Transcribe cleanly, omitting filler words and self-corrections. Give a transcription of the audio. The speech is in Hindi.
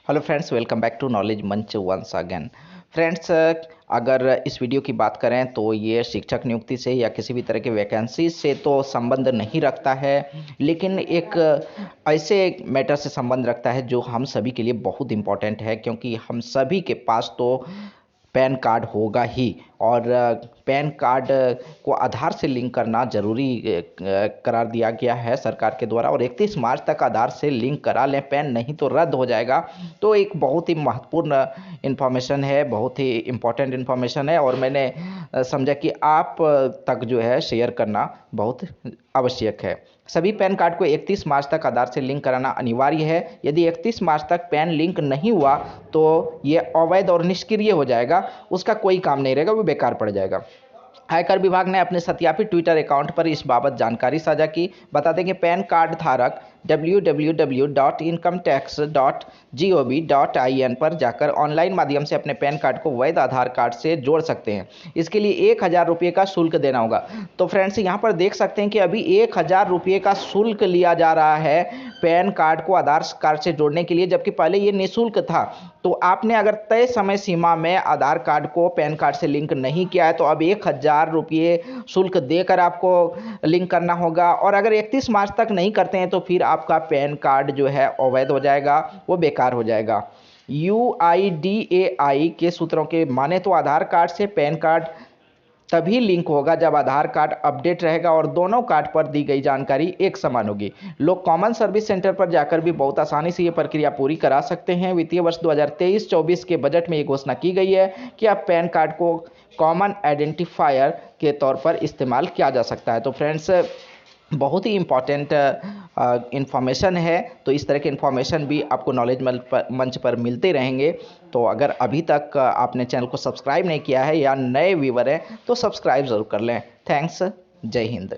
Hello friends, welcome back to knowledge Manch once again. Friends, अगर इस वीडियो की बात करें तो ये शिक्षक नियुक्ति से या किसी भी तरह के वैकेंसी से तो संबंध नहीं रखता है, लेकिन एक ऐसे मैटर से संबंध रखता है जो हम सभी के लिए बहुत इम्पोर्टेंट है, क्योंकि हम सभी के पास तो पैन कार्ड होगा ही। और पैन कार्ड को आधार से लिंक करना ज़रूरी करार दिया गया है सरकार के द्वारा, और 31 मार्च तक आधार से लिंक करा लें पैन, नहीं तो रद्द हो जाएगा। तो एक बहुत ही महत्वपूर्ण इन्फॉर्मेशन है, बहुत ही इम्पोर्टेंट इन्फॉर्मेशन है, और मैंने समझा कि आप तक जो है शेयर करना बहुत आवश्यक है। सभी पैन कार्ड को 31 मार्च तक आधार से लिंक कराना अनिवार्य है। यदि 31 मार्च तक पैन लिंक नहीं हुआ तो ये अवैध और निष्क्रिय हो जाएगा, उसका कोई काम नहीं रहेगा, वो बेकार पड़ जाएगा। आयकर विभाग ने अपने सत्यापित ट्विटर अकाउंट पर इस बाबत जानकारी साझा की। बता दें कि पैन कार्ड धारक www.incometax.gov.in पर जाकर ऑनलाइन माध्यम से अपने पैन कार्ड को वैध आधार कार्ड से जोड़ सकते हैं। इसके लिए 1000 रुपये का शुल्क देना होगा। तो फ्रेंड्स, यहाँ पर देख सकते हैं कि अभी 1000 रुपये का शुल्क लिया जा रहा है पैन कार्ड को आधार कार्ड से जोड़ने के लिए, जबकि पहले ये निःशुल्क था। तो आपने अगर तय समय सीमा में आधार कार्ड को पैन कार्ड से लिंक नहीं किया है तो अब 1000 रुपये शुल्क देकर आपको लिंक करना होगा, और अगर 31 मार्च तक नहीं करते हैं तो फिर आपका पैन कार्ड जो है अवैध हो जाएगा, वो बेकार हो जाएगा। UIDAI के सूत्रों के माने तो आधार कार्ड से पैन कार्ड तभी लिंक होगा जब आधार कार्ड अपडेट रहेगा और दोनों कार्ड पर दी गई जानकारी एक समान होगी। लोग कॉमन सर्विस सेंटर पर जाकर भी बहुत आसानी से ये प्रक्रिया पूरी करा सकते हैं। वित्तीय वर्ष 2023-24 के बजट में ये घोषणा की गई है कि अब पैन कार्ड को कॉमन आइडेंटिफायर के तौर पर इस्तेमाल किया जा सकता है। तो फ्रेंड्स, बहुत ही इम्पॉर्टेंट इन्फॉर्मेशन है। तो इस तरह के इन्फॉर्मेशन भी आपको नॉलेज मंच पर मिलते रहेंगे। तो अगर अभी तक आपने चैनल को सब्सक्राइब नहीं किया है या नए व्यूवर हैं तो सब्सक्राइब ज़रूर कर लें। थैंक्स। जय हिंद।